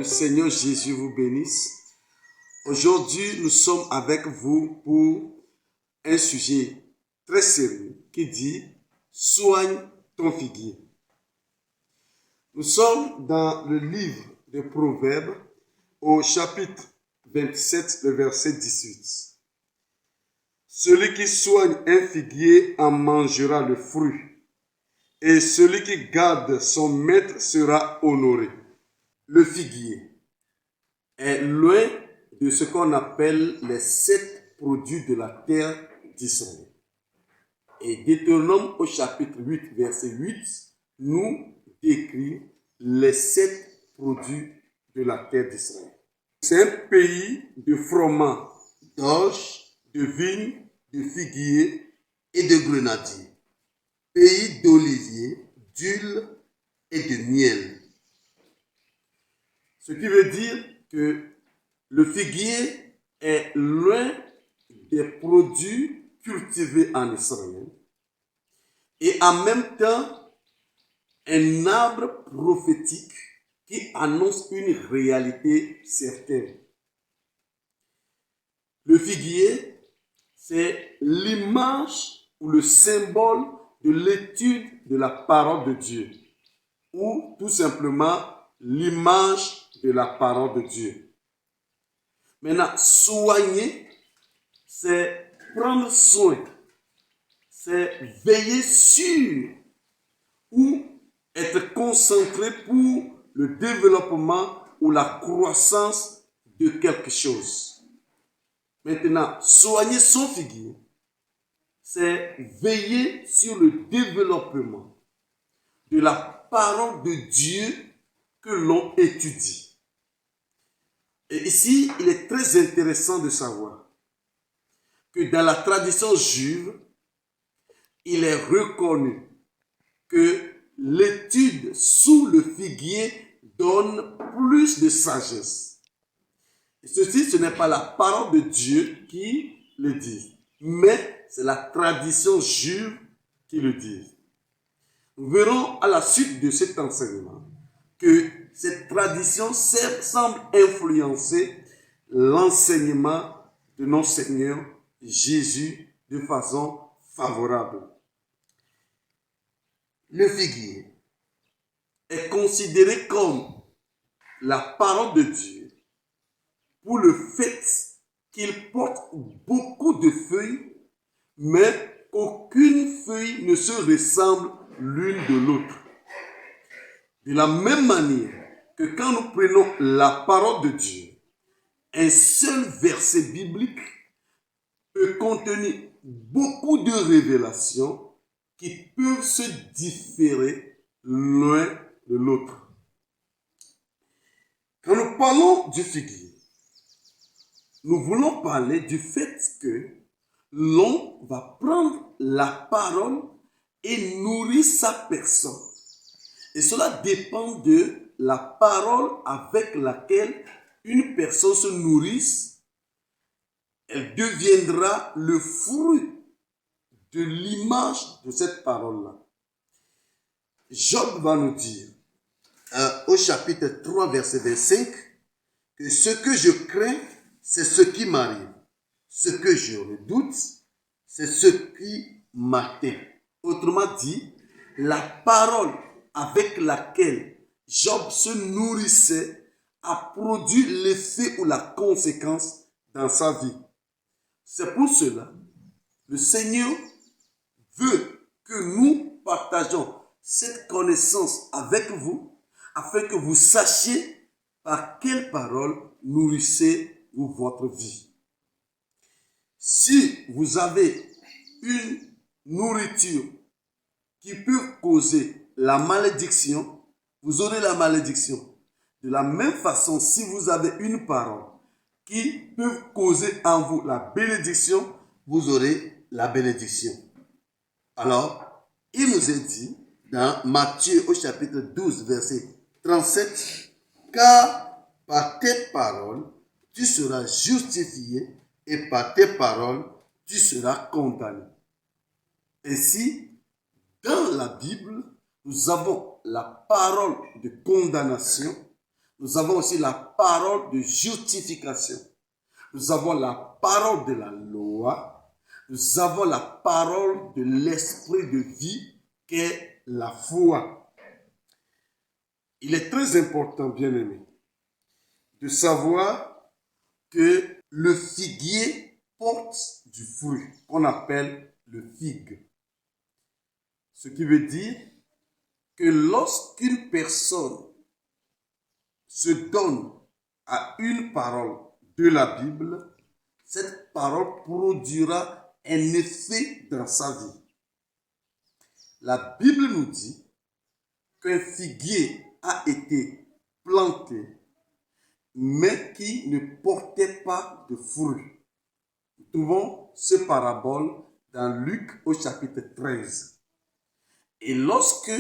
Seigneur Jésus vous bénisse. Aujourd'hui, nous sommes avec vous pour un sujet très sérieux qui dit « Soigne ton figuier ». Nous sommes dans le livre de Proverbes au chapitre 27, le verset 18. Celui qui soigne un figuier en mangera le fruit, et celui qui garde son maître sera honoré. Le figuier est loin de ce qu'on appelle les 7 produits de la terre d'Israël. Et Deutéronome au chapitre 8, verset 8, nous décrit les 7 produits de la terre d'Israël. C'est un pays de froment, d'orge, de vigne, de figuier et de grenadier. Pays d'olivier, d'huile et de miel. Ce qui veut dire que le figuier est l'un des produits cultivés en Israël et en même temps un arbre prophétique qui annonce une réalité certaine. Le figuier, c'est l'image ou le symbole de l'étude de la parole de Dieu, ou tout simplement l'image de la parole de Dieu. Maintenant, soigner, c'est prendre soin, c'est veiller sur ou être concentré pour le développement ou la croissance de quelque chose. Maintenant, soigner son figuier, c'est veiller sur le développement de la parole de Dieu que l'on étudie. Et ici, il est très intéressant de savoir que dans la tradition juive, il est reconnu que l'étude sous le figuier donne plus de sagesse. Et ceci, ce n'est pas la parole de Dieu qui le dit, mais c'est la tradition juive qui le dit. Nous verrons à la suite de cet enseignement que cette tradition semble influencer l'enseignement de notre Seigneur Jésus de façon favorable. Le figuier est considéré comme la parole de Dieu pour le fait qu'il porte beaucoup de feuilles, mais aucune feuille ne se ressemble l'une de l'autre. De la même manière que quand nous prenons la parole de Dieu, un seul verset biblique peut contenir beaucoup de révélations qui peuvent se différer l'un de l'autre. Quand nous parlons du figuier, nous voulons parler du fait que l'on va prendre la parole et nourrir sa personne. Et cela dépend de la parole avec laquelle une personne se nourrisse. Elle deviendra le fruit de l'image de cette parole-là. Job va nous dire, au chapitre 3, verset 25, que ce que je crains, c'est ce qui m'arrive. Ce que je redoute, c'est ce qui m'atteint. Autrement dit, la parole avec laquelle Job se nourrissait a produit l'effet ou la conséquence dans sa vie. C'est pour cela, le Seigneur veut que nous partageons cette connaissance avec vous, afin que vous sachiez par quelle parole nourrissez-vous votre vie. Si vous avez une nourriture qui peut causer la malédiction, vous aurez la malédiction. De la même façon, si vous avez une parole qui peut causer en vous la bénédiction, vous aurez la bénédiction. Alors, il nous est dit dans Matthieu au chapitre 12, verset 37, « Car par tes paroles, tu seras justifié et par tes paroles, tu seras condamné. » Ainsi, dans la Bible, nous avons la parole de condamnation, Nous avons aussi la parole de justification. Nous avons la parole de la loi. Nous avons la parole de l'esprit de vie qu'est la foi. Il est très important, bien-aimés, de savoir que le figuier porte du fruit qu'on appelle le figue. Ce qui veut dire que lorsqu'une personne se donne à une parole de la Bible, cette parole produira un effet dans sa vie. La Bible nous dit qu'un figuier a été planté, mais qui ne portait pas de fruits. Nous trouvons ce parabole dans Luc au chapitre 13. Et lorsque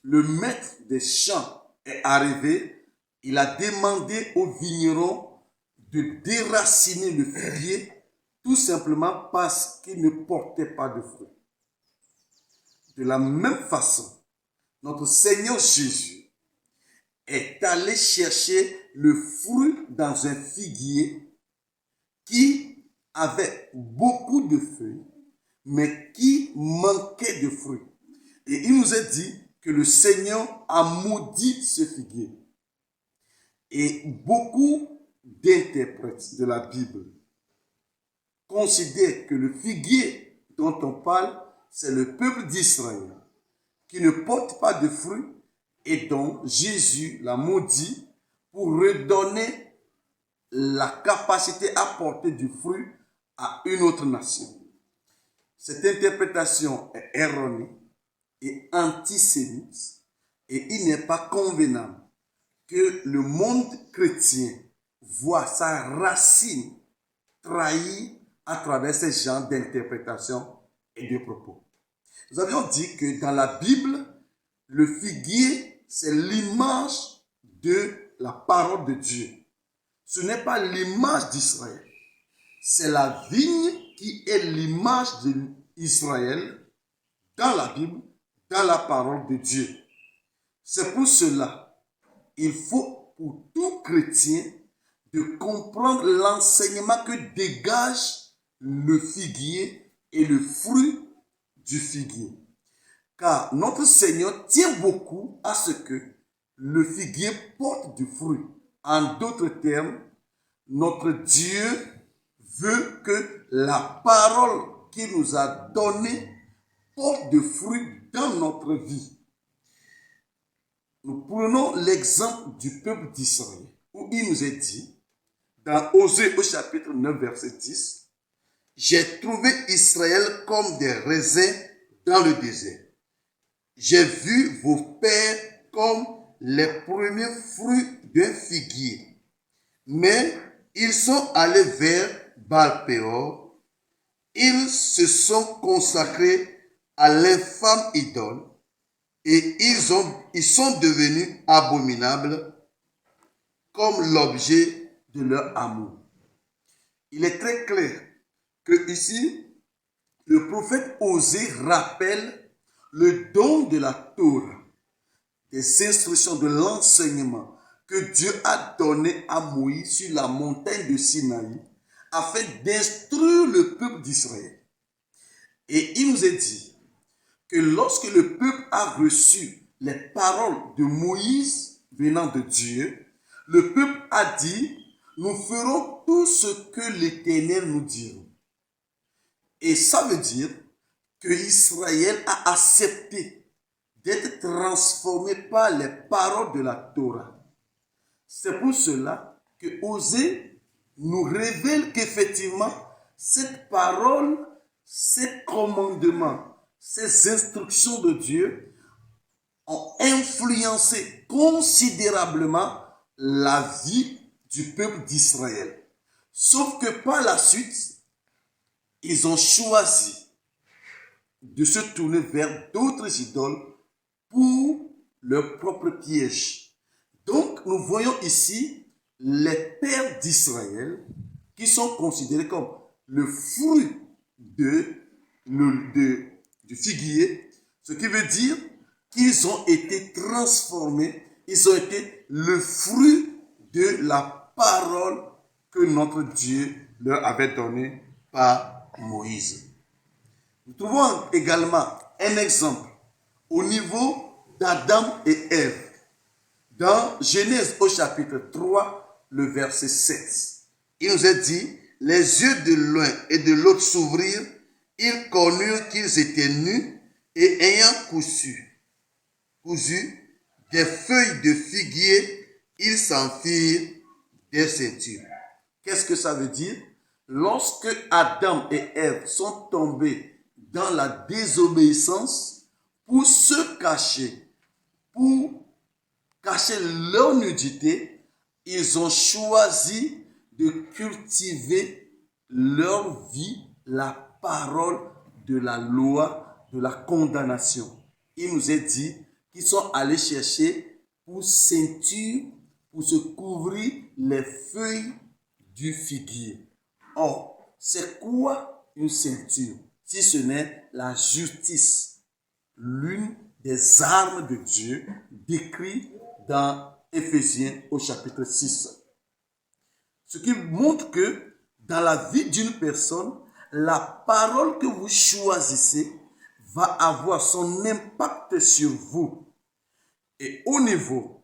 le maître des champs est arrivé, il a demandé au vigneron de déraciner le figuier tout simplement parce qu'il ne portait pas de fruits. De la même façon, notre Seigneur Jésus est allé chercher le fruit dans un figuier qui avait beaucoup de feuilles, mais qui manquait de fruits. Et il nous a dit que le Seigneur a maudit ce figuier. Et beaucoup d'interprètes de la Bible considèrent que le figuier dont on parle, c'est le peuple d'Israël qui ne porte pas de fruits et dont Jésus l'a maudit pour redonner la capacité à porter du fruit à une autre nation. Cette interprétation est erronée et antisémite et il n'est pas convenable que le monde chrétien voit sa racine trahie à travers ces genres d'interprétation et de propos. Nous avions dit que dans la Bible, le figuier, c'est l'image de la parole de Dieu. Ce n'est pas l'image d'Israël. C'est la vigne qui est l'image d'Israël dans la Bible, dans la parole de Dieu. C'est pour cela il faut pour tout chrétien de comprendre l'enseignement que dégage le figuier et le fruit du figuier. Car notre Seigneur tient beaucoup à ce que le figuier porte du fruit. En d'autres termes, notre Dieu veut que la parole qu'il nous a donnée porte du fruit dans notre vie. Nous prenons l'exemple du peuple d'Israël, où il nous est dit, dans Osée au chapitre 9, verset 10, « J'ai trouvé Israël comme des raisins dans le désert. J'ai vu vos pères comme les premiers fruits d'un figuier. Mais ils sont allés vers Baal-Péor. Ils se sont consacrés à l'infâme idole. Et ils sont devenus abominables comme l'objet de leur amour. » Il est très clair que ici, le prophète Osée rappelle le don de la Torah, des instructions de l'enseignement que Dieu a donné à Moïse sur la montagne de Sinaï afin d'instruire le peuple d'Israël. Et il nous est dit que lorsque le peuple a reçu les paroles de Moïse venant de Dieu, le peuple a dit, nous ferons tout ce que l'Éternel nous dira. Et ça veut dire que Israël a accepté d'être transformé par les paroles de la Torah. C'est pour cela que Osée nous révèle qu'effectivement, cette parole, ces commandements, ces instructions de Dieu ont influencé considérablement la vie du peuple d'Israël. Sauf que par la suite, ils ont choisi de se tourner vers d'autres idoles pour leur propre piège. Donc, nous voyons ici les pères d'Israël qui sont considérés comme le fruit du figuier, ce qui veut dire qu'ils ont été transformés, ils ont été le fruit de la parole que notre Dieu leur avait donnée par Moïse. Nous trouvons également un exemple au niveau d'Adam et Ève. Dans Genèse au chapitre 3, le verset 7, il nous est dit, les yeux de l'un et de l'autre s'ouvrirent, ils connurent qu'ils étaient nus et ayant cousu des feuilles de figuier, ils s'en firent des ceintures. Qu'est-ce que ça veut dire? Lorsque Adam et Ève sont tombés dans la désobéissance, pour se cacher, pour cacher leur nudité, ils ont choisi de cultiver leur vie, la parole de la loi, de la condamnation. Il nous est dit qu'ils sont allés chercher pour ceinture, pour se couvrir les feuilles du figuier. Or, c'est quoi une ceinture si ce n'est la justice, l'une des armes de Dieu décrites dans Éphésiens au chapitre 6. Ce qui montre que dans la vie d'une personne, la parole que vous choisissez va avoir son impact sur vous. Et au niveau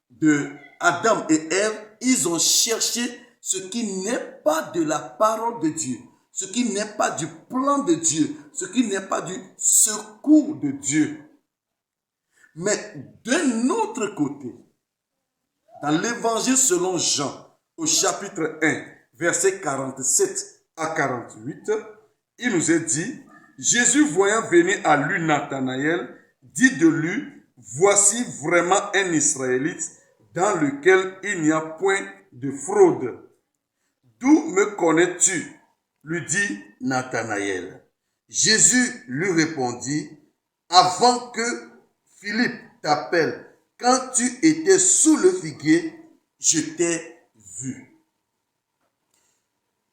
de Adam et Ève, ils ont cherché ce qui n'est pas de la parole de Dieu, ce qui n'est pas du plan de Dieu, ce qui n'est pas du secours de Dieu. Mais d'un autre côté, dans l'évangile selon Jean, au chapitre 1, versets 47 à 48, il nous est dit, Jésus voyant venir à lui Nathanaël, dit de lui, voici vraiment un Israélite dans lequel il n'y a point de fraude. D'où me connais-tu? Lui dit Nathanaël. Jésus lui répondit, avant que Philippe t'appelle, quand tu étais sous le figuier, je t'ai vu.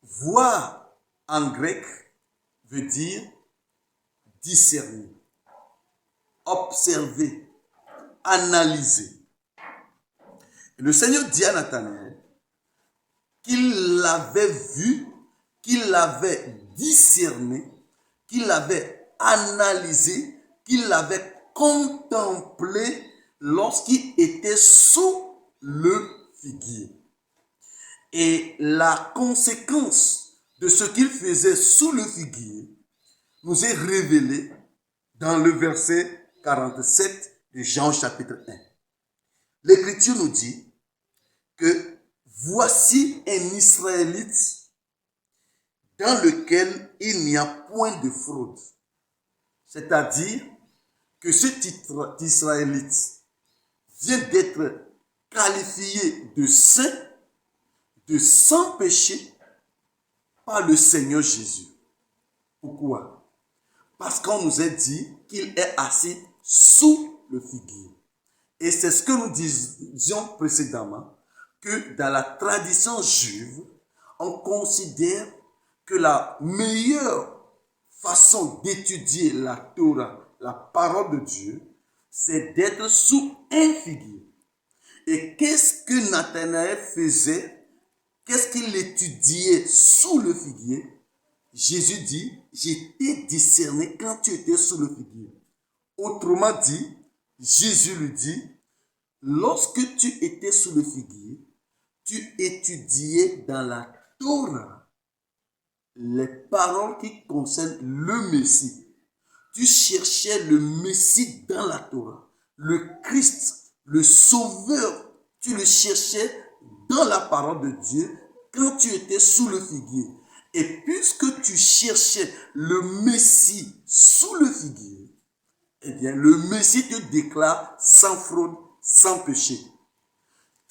Voir en grec veut dire discerner, observer, analyser. Le Seigneur dit à Nathanaël qu'il l'avait vu, qu'il l'avait discerné, qu'il l'avait analysé, qu'il l'avait contemplé lorsqu'il était sous le figuier. Et la conséquence de ce qu'il faisait sous le figuier nous est révélée dans le verset 47 de Jean chapitre 1. L'Écriture nous dit que voici un Israélite dans lequel il n'y a point de fraude. C'est-à-dire que ce titre d'Israélite vient d'être qualifié de saint, de sans péché par le Seigneur Jésus. Pourquoi? Parce qu'on nous a dit qu'il est assis sous le figuier. Et c'est ce que nous disions précédemment, que dans la tradition juive, on considère que la meilleure façon d'étudier la Torah, la parole de Dieu, c'est d'être sous un figuier. Et qu'est-ce que Nathanaël faisait? Qu'est-ce qu'il étudiait sous le figuier? Jésus dit, j'étais discerné quand tu étais sous le figuier. Autrement dit, Jésus lui dit, lorsque tu étais sous le figuier, tu étudiais dans la Torah les paroles qui concernent le Messie. Tu cherchais le Messie dans la Torah, le Christ, le Sauveur. Tu le cherchais dans la parole de Dieu quand tu étais sous le figuier. Et puisque tu cherchais le Messie sous le figuier, eh bien, le Messie te déclare sans fraude, sans péché.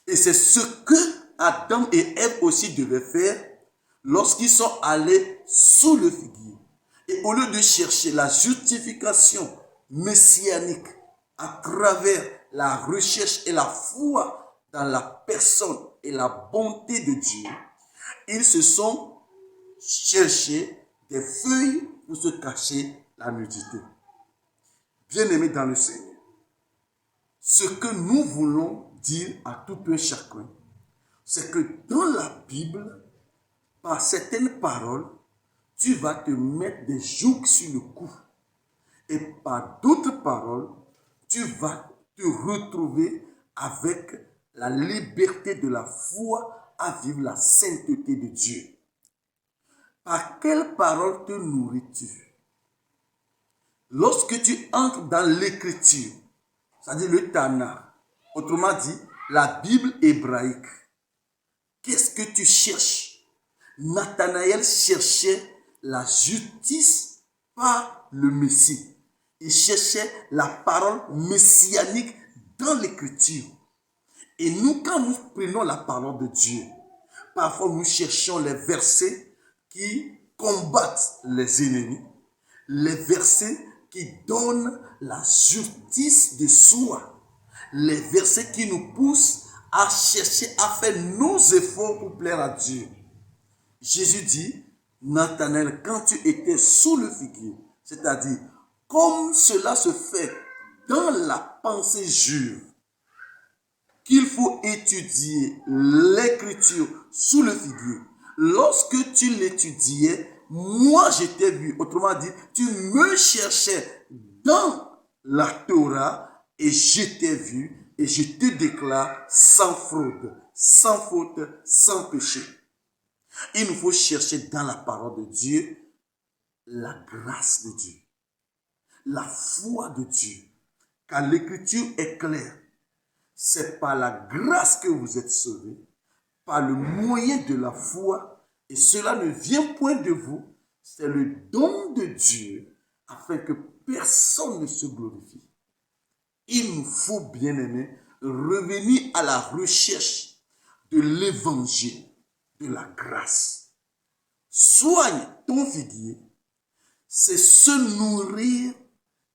Et c'est ce que Adam et Ève aussi devaient faire lorsqu'ils sont allés sous le figuier. Et au lieu de chercher la justification messianique à travers la recherche et la foi dans la personne et la bonté de Dieu, ils se sont cherchés des feuilles pour se cacher la nudité. Bien-aimés dans le Seigneur, ce que nous voulons dire à tout un chacun, c'est que dans la Bible, par certaines paroles, tu vas te mettre des jougs sur le cou. Et par d'autres paroles, tu vas te retrouver avec la liberté de la foi à vivre la sainteté de Dieu. Par quelle parole te nourris-tu? Lorsque tu entres dans l'écriture, c'est-à-dire le Tanakh, autrement dit, la Bible hébraïque, qu'est-ce que tu cherches? Nathanaël cherchait la justice par le Messie. Il cherchait la parole messianique dans l'écriture. Et nous, quand nous prenons la parole de Dieu, parfois nous cherchons les versets qui combattent les ennemis, les versets qui donnent la justice de soi, les versets qui nous poussent à chercher à faire nos efforts pour plaire à Dieu. Jésus dit, Nathanaël, quand tu étais sous le figuier, c'est-à-dire comme cela se fait dans la pensée juive, qu'il faut étudier l'écriture sous le figuier. Lorsque tu l'étudiais, moi je t'ai vu. Autrement dit, tu me cherchais dans la Torah et je t'ai vu et je te déclare sans fraude, sans faute, sans péché. Il nous faut chercher dans la parole de Dieu la grâce de Dieu, la foi de Dieu, car l'écriture est claire. C'est par la grâce que vous êtes sauvés, par le moyen de la foi, et cela ne vient point de vous, c'est le don de Dieu, afin que personne ne se glorifie. Il nous faut, bien-aimés, revenir à la recherche de l'évangile, de la grâce. Soigne ton figuier, c'est se nourrir,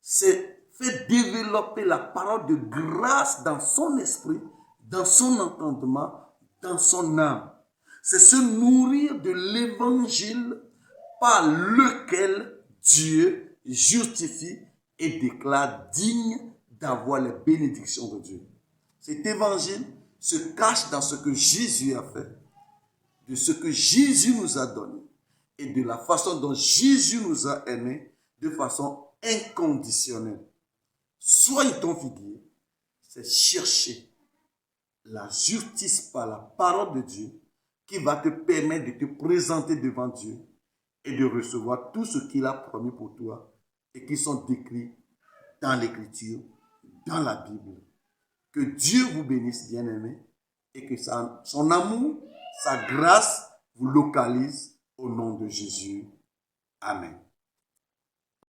c'est faire développer la parole de grâce dans son esprit, dans son entendement, dans son âme. C'est se nourrir de l'évangile par lequel Dieu justifie et déclare digne d'avoir les bénédictions de Dieu. Cet évangile se cache dans ce que Jésus a fait, de ce que Jésus nous a donné et de la façon dont Jésus nous a aimés de façon inconditionnelle. Soigne ton figuier, c'est chercher la justice par la parole de Dieu qui va te permettre de te présenter devant Dieu et de recevoir tout ce qu'il a promis pour toi et qui sont décrits dans l'Écriture, dans la Bible. Que Dieu vous bénisse, bien-aimés, et que son amour, sa grâce vous localise au nom de Jésus. Amen.